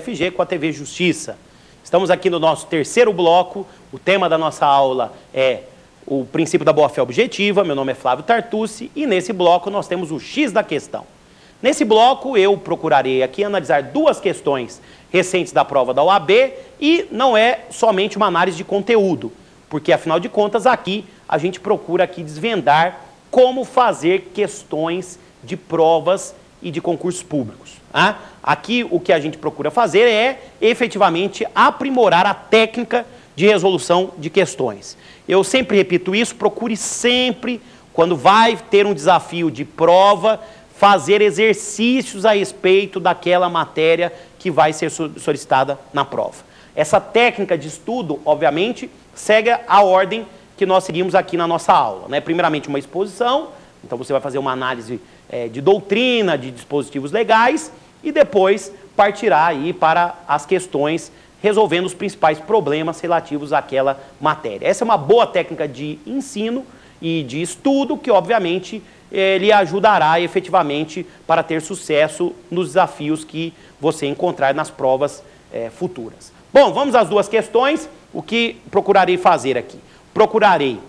FG com a TV Justiça. Estamos aqui no nosso terceiro bloco. O tema da nossa aula é o princípio da boa-fé objetiva. Meu nome é Flávio Tartucci e nesse bloco nós temos o X da questão. Nesse bloco eu procurarei aqui analisar duas questões recentes da prova da OAB e não é somente uma análise de conteúdo, porque afinal de contas aqui a gente procura aqui desvendar como fazer questões de provas e de concursos públicos. Aqui o que a gente procura fazer é efetivamente aprimorar a técnica de resolução de questões. Eu sempre repito isso, procure sempre, quando vai ter um desafio de prova, fazer exercícios a respeito daquela matéria que vai ser solicitada na prova. Essa técnica de estudo, obviamente, segue a ordem que nós seguimos aqui na nossa aula, né? Primeiramente uma exposição, então você vai fazer uma análise de doutrina, de dispositivos legais, e depois partirá aí para as questões resolvendo os principais problemas relativos àquela matéria. Essa é uma boa técnica de ensino e de estudo que, obviamente, lhe ajudará efetivamente para ter sucesso nos desafios que você encontrar nas provas futuras. Bom, vamos às duas questões. O que procurarei fazer aqui? Procurarei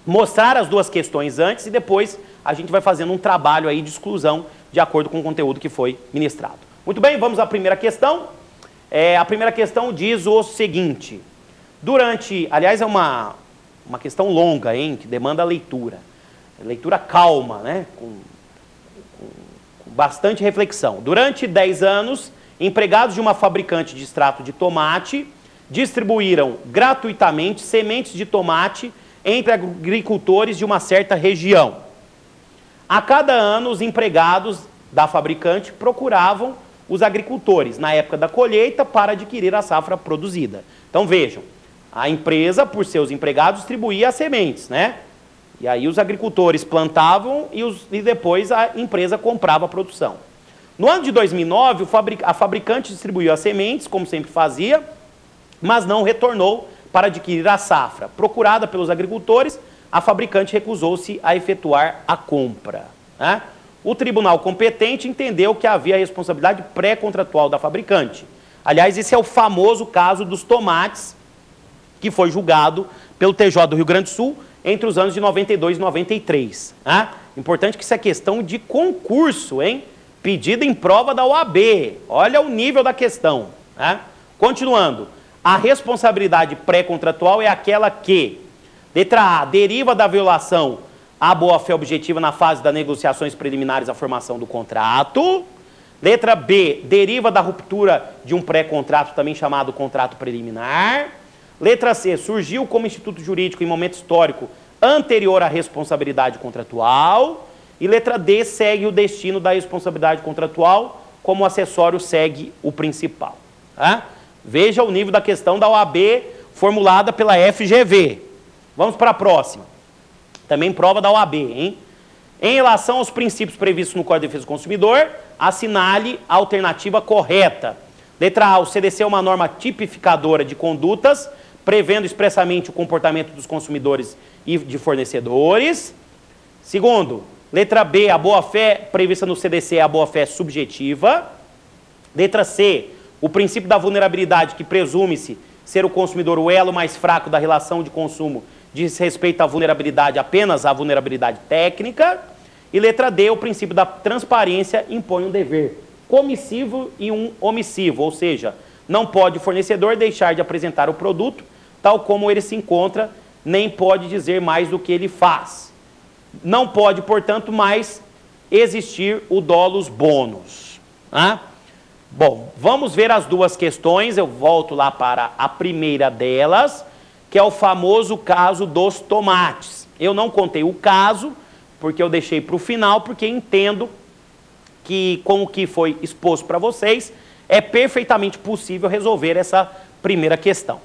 mostrar as duas questões antes e depois a gente vai fazendo um trabalho aí de exclusão de acordo com o conteúdo que foi ministrado. Muito bem, vamos à primeira questão. A primeira questão diz o seguinte: aliás, é uma questão longa, hein, que demanda leitura. Leitura calma, né, com bastante reflexão. Durante 10 anos, empregados de uma fabricante de extrato de tomate distribuíram gratuitamente sementes de tomate entre agricultores de uma certa região. A cada ano, os empregados da fabricante procuravam os agricultores, na época da colheita, para adquirir a safra produzida. Então, vejam, a empresa, por seus empregados, distribuía as sementes, né? E aí os agricultores plantavam e depois a empresa comprava a produção. No ano de 2009, a fabricante distribuiu as sementes, como sempre fazia, mas não retornou para adquirir a safra. Procurada pelos agricultores, a fabricante recusou-se a efetuar a compra, né? O tribunal competente entendeu que havia responsabilidade pré-contratual da fabricante. Aliás, esse é o famoso caso dos tomates, que foi julgado pelo TJ do Rio Grande do Sul entre os anos de 92 e 93. Né? Importante que isso é questão de concurso, hein? Pedido em prova da OAB. Olha o nível da questão. Né? Continuando, a responsabilidade pré-contratual é aquela que, letra A, deriva da violação à boa-fé objetiva na fase das negociações preliminares à formação do contrato. Letra B, deriva da ruptura de um pré-contrato, também chamado contrato preliminar. Letra C, surgiu como instituto jurídico em momento histórico anterior à responsabilidade contratual. E letra D, segue o destino da responsabilidade contratual, como o acessório segue o principal. Tá? Veja o nível da questão da OAB formulada pela FGV. Vamos para a próxima. Também prova da OAB, hein? Em relação aos princípios previstos no Código de Defesa do Consumidor, assinale a alternativa correta. Letra A, o CDC é uma norma tipificadora de condutas, prevendo expressamente o comportamento dos consumidores e de fornecedores. Segundo, letra B, a boa-fé prevista no CDC é a boa-fé subjetiva. Letra C, o princípio da vulnerabilidade, que presume-se ser o consumidor o elo mais fraco da relação de consumo, diz respeito à vulnerabilidade, apenas à vulnerabilidade técnica. E letra D, o princípio da transparência impõe um dever comissivo e um omissivo, ou seja, não pode o fornecedor deixar de apresentar o produto tal como ele se encontra, nem pode dizer mais do que ele faz. Não pode, portanto, mais existir o dolus bonus. Bom, vamos ver as duas questões. Eu volto lá para a primeira delas, que é o famoso caso dos tomates. Eu não contei o caso, porque eu deixei para o final, porque entendo que, com o que foi exposto para vocês, é perfeitamente possível resolver essa primeira questão.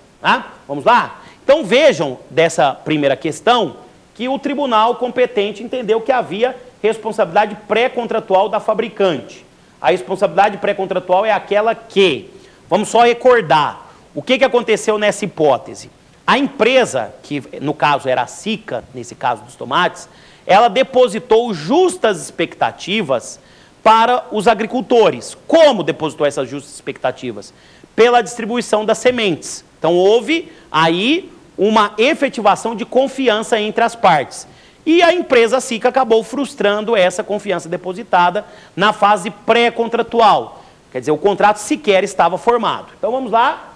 Vamos lá? Então vejam dessa primeira questão que o tribunal competente entendeu que havia responsabilidade pré-contratual da fabricante. A responsabilidade pré-contratual é aquela que, vamos só recordar, o que aconteceu nessa hipótese? A empresa, que no caso era a SICA, nesse caso dos tomates, ela depositou justas expectativas para os agricultores. Como depositou essas justas expectativas? Pela distribuição das sementes. Então, houve aí uma efetivação de confiança entre as partes. E a empresa SICA acabou frustrando essa confiança depositada na fase pré-contratual. Quer dizer, o contrato sequer estava formado. Então, vamos lá.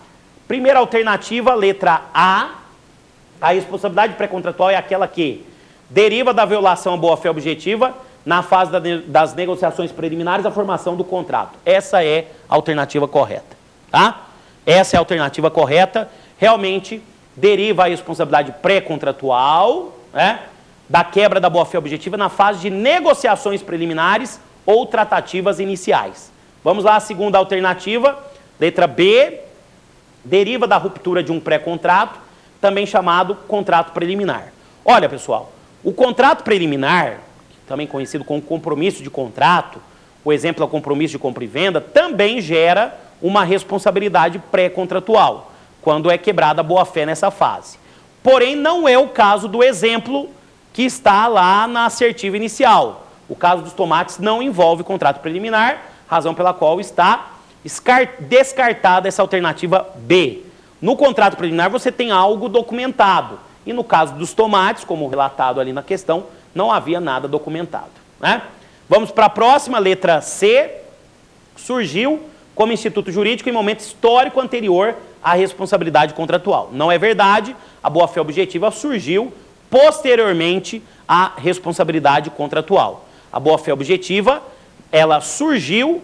Primeira alternativa, letra A. A responsabilidade pré-contratual é aquela que deriva da violação à boa-fé objetiva na fase das negociações preliminares da formação do contrato. Essa é a alternativa correta, tá? Essa é a alternativa correta. Realmente, deriva a responsabilidade pré-contratual, né, da quebra da boa-fé objetiva na fase de negociações preliminares ou tratativas iniciais. Vamos lá, a segunda alternativa, letra B, deriva da ruptura de um pré-contrato, também chamado contrato preliminar. Olha, pessoal, o contrato preliminar, também conhecido como compromisso de contrato, o exemplo é o compromisso de compra e venda, também gera uma responsabilidade pré-contratual, quando é quebrada a boa-fé nessa fase. Porém, não é o caso do exemplo que está lá na assertiva inicial. O caso dos tomates não envolve contrato preliminar, razão pela qual está descartada essa alternativa B. No contrato preliminar você tem algo documentado. E no caso dos tomates, como relatado ali na questão, não havia nada documentado, né? Vamos para a próxima, letra C. Surgiu como instituto jurídico em momento histórico anterior à responsabilidade contratual. Não é verdade, a boa-fé objetiva surgiu posteriormente à responsabilidade contratual. A boa-fé objetiva, ela surgiu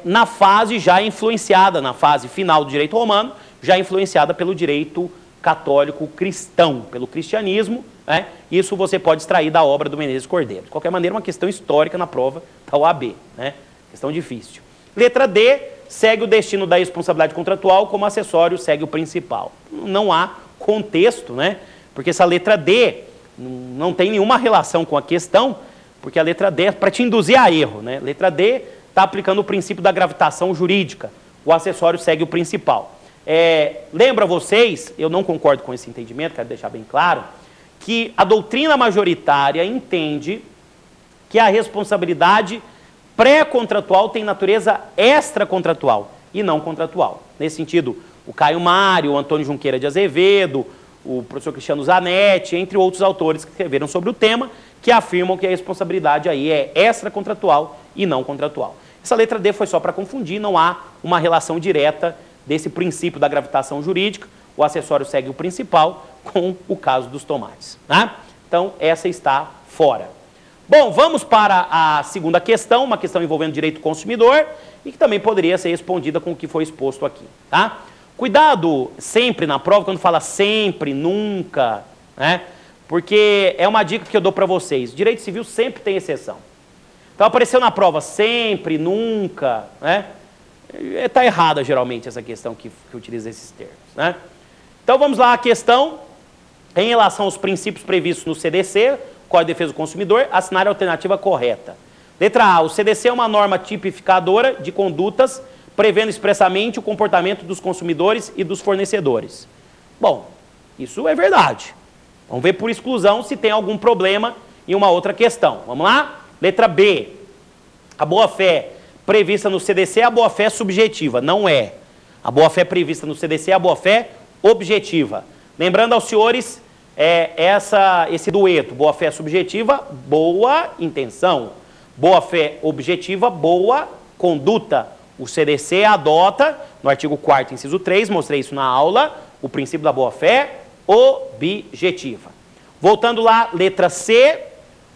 na fase já influenciada, na fase final do direito romano, já influenciada pelo direito católico cristão, pelo cristianismo, né? Isso você pode extrair da obra do Menezes Cordeiro. De qualquer maneira, uma questão histórica na prova da OAB, né? Questão difícil. Letra D, segue o destino da responsabilidade contratual, como acessório segue o principal. Não há contexto, né? Porque essa letra D não tem nenhuma relação com a questão, porque a letra D é para te induzir a erro, né? Letra D está aplicando o princípio da gravitação jurídica. O acessório segue o principal. Lembro a vocês, eu não concordo com esse entendimento, quero deixar bem claro, que a doutrina majoritária entende que a responsabilidade pré-contratual tem natureza extracontratual e não contratual. Nesse sentido, o Caio Mário, o Antônio Junqueira de Azevedo, o professor Cristiano Zanetti, entre outros autores que escreveram sobre o tema, que afirmam que a responsabilidade aí é extracontratual e não contratual. Essa letra D foi só para confundir, não há uma relação direta desse princípio da gravitação jurídica, o acessório segue o principal com o caso dos tomates, né? Então, essa está fora. Bom, vamos para a segunda questão, uma questão envolvendo direito do consumidor e que também poderia ser respondida com o que foi exposto aqui, tá? Cuidado sempre na prova, quando fala sempre, nunca, né? Porque é uma dica que eu dou para vocês, direito civil sempre tem exceção. Então, apareceu na prova sempre, nunca, né? Está errada, geralmente, essa questão que utiliza esses termos, né? Então, vamos lá, a questão em relação aos princípios previstos no CDC, Código de Defesa do Consumidor, assinar a alternativa correta. Letra A, o CDC é uma norma tipificadora de condutas, prevendo expressamente o comportamento dos consumidores e dos fornecedores. Bom, isso é verdade. Vamos ver por exclusão se tem algum problema em uma outra questão. Vamos lá? Letra B, a boa-fé prevista no CDC é a boa-fé subjetiva. Não é. A boa-fé prevista no CDC é a boa-fé objetiva. Lembrando aos senhores, esse dueto, boa-fé subjetiva, boa intenção. Boa-fé objetiva, boa conduta. O CDC adota, no artigo 4º, inciso 3, mostrei isso na aula, o princípio da boa-fé objetiva. Voltando lá, letra C,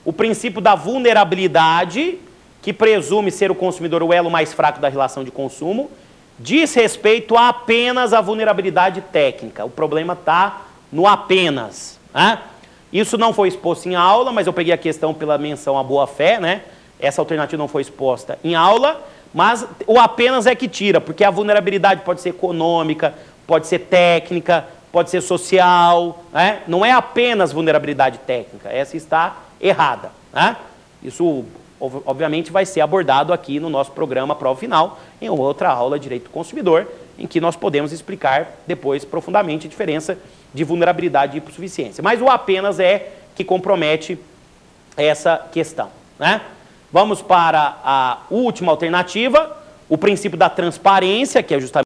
o princípio da vulnerabilidade, que presume ser o consumidor o elo mais fraco da relação de consumo, diz respeito a apenas à vulnerabilidade técnica. O problema está no apenas, né? Isso não foi exposto em aula, mas eu peguei a questão pela menção à boa-fé, né? Essa alternativa não foi exposta em aula, mas o apenas é que tira, porque a vulnerabilidade pode ser econômica, pode ser técnica, pode ser social, né? Não é apenas vulnerabilidade técnica, essa está errada, né? Isso, obviamente, vai ser abordado aqui no nosso programa Prova Final, em outra aula de Direito do Consumidor, em que nós podemos explicar depois profundamente a diferença de vulnerabilidade e hipossuficiência. Mas o apenas é que compromete essa questão, né? Vamos para a última alternativa, o princípio da transparência, que é justamente